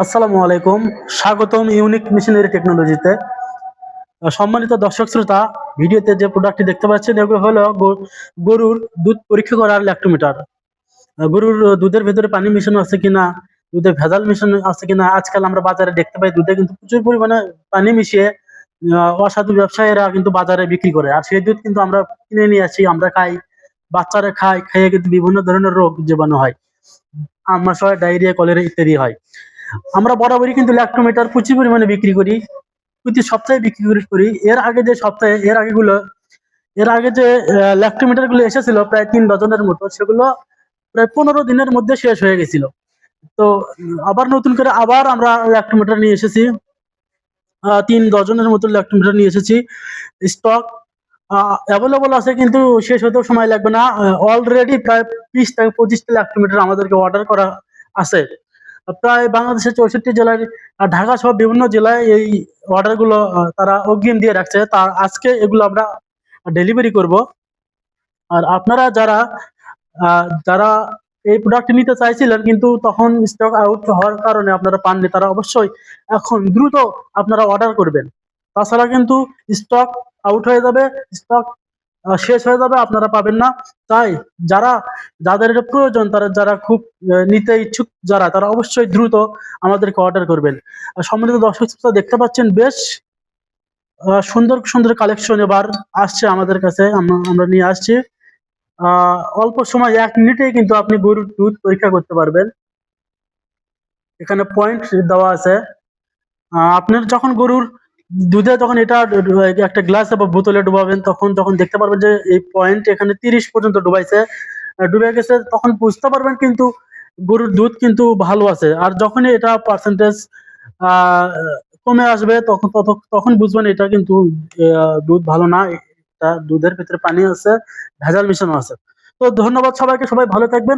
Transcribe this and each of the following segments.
আসসালামু আলাইকুম। স্বাগতম ইউনিক মেশিনারি টেকনোলজিতে। সম্মানিত দর্শক শ্রোতা, ভিডিওতে যে প্রোডাক্টটি দেখতে পাচ্ছেন এগুলো হলো গরুর দুধ পরীক্ষা করার ল্যাক্টোমিটার। গরুর দুধের ভেতরে পানি মেশানো আছে কিনা, দুধে ভেজাল মেশানো আছে কিনা। আজকাল আমরা বাজারে দেখতে পাই দুধে কিন্তু প্রচুর পরিমাণে পানি মিশিয়ে অসাধু ব্যবসায়ীরা কিন্তু বাজারে বিক্রি করে। আর সেই দুধ কিন্তু আমরা কিনে নিয়ে আসি, আমরা খাই, বাচ্চারা খায়, খেয়ে কিন্তু বিভিন্ন ধরনের রোগ জীবাণু হয়। আমাশয়, ডায়রিয়া, কলেরা ইত্যাদি হয়। আমরা বরাবরই কিন্তু ল্যাক্টোমিটার প্রচুর পরিমাণে বিক্রি করি, প্রতি সপ্তাহে বিক্রি করি। এর আগে যে ল্যাক্টোমিটার গুলো এসেছিল প্রায় 3 ডজনের মতো, সেগুলো প্রায় 15 দিনের মধ্যে শেষ হয়ে গেছিল। তো আবার নতুন করে আবার আমরা ল্যাক্টোমিটার নিয়ে এসেছি, 3 ডজনের মতো ল্যাক্টোমিটার নিয়ে এসেছি। স্টক অ্যাভেলেবল আছে, কিন্তু শেষ হতেও সময় লাগবে না। অলরেডি প্রায় 20 থেকে 25টা ল্যাক্টোমিটার আমাদেরকে অর্ডার করা আছে। প্রায় বাংলাদেশের 64 জেলায় আর ঢাকা সহ বিভিন্ন জেলায় এই অর্ডার গুলো তারা অগ্রিম দিয়ে রাখছে। তার আজকে এগুলো আমরা ডেলিভারি করব। আর আপনারা যারা যারা এই প্রোডাক্ট নিতে চাইছিলেন কিন্তু তখন স্টক আউট হওয়ার কারণে আপনারা পাননি, তারা অবশ্যই এখন দ্রুত আপনারা অর্ডার করবেন। তাছাড়া কিন্তু স্টক আউট হয়ে যাবে, স্টক শেষ হয়ে যাবে, আপনারা পাবেন না। তাই যাদের এটা প্রয়োজন, যারা খুব নিতে ইচ্ছুক, তারা অবশ্যই দ্রুত আমাদেরকে অর্ডার করবেন। সম্মানিত দর্শক শ্রোতা, দেখতে পাচ্ছেন বেশ সুন্দর সুন্দর কালেকশন এবার আসছে আমাদের কাছে, আমরা নিয়ে আসছি। অল্প সময় 1 মিনিটেই কিন্তু আপনি গরুর দুধ পরীক্ষা করতে পারবেন। এখানে পয়েন্ট দেওয়া আছে। আপনার যখন গরুর দুধে যখন এটা একটা গ্লাসে বা বোতলে ডুবাবেন, তখন দেখতে পারবেন যে এই পয়েন্ট এখানে 30 পর্যন্ত ডুবে গেছে। তখন বুঝতে পারবেন কিন্তু গরুর দুধ কিন্তু ভালো আছে। আর যখনই এটা পার্সেন্টেজ কমে আসবে, তখন বুঝবেন এটা কিন্তু দুধ ভালো না, এটা দুধের ভিতরে পানি আছে, ভেজাল মিশানো আছে। তো ধন্যবাদ সবাইকে, সবাই ভালো থাকবেন।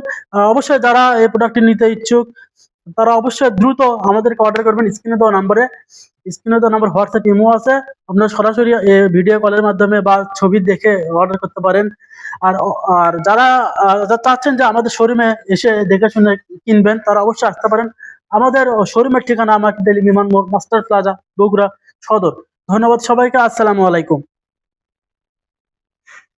অবশ্যই যারা এই প্রোডাক্টটি নিতে ইচ্ছুক, তারা অবশ্যই দ্রুত আমাদেরকে অর্ডার করবেন। স্ক্রিনে দেওয়া নাম্বার হোয়াটসঅ্যাপ, ইমো আছে। আপনারা সরাসরি ভিডিও কলের মাধ্যমে বা ছবি দেখে অর্ডার করতে পারেন। আর আর যারা চাচ্ছেন যে আমাদের শোরুমে এসে দেখে শুনে কিনবেন, তারা অবশ্যই আসতে পারেন। আমাদের শোরুমের ঠিকানা আমাকে ডেলি বিমান মোড়, মাস্টার প্লাজা, বগুড়া সদর। ধন্যবাদ সবাইকে। আসসালামু আলাইকুম।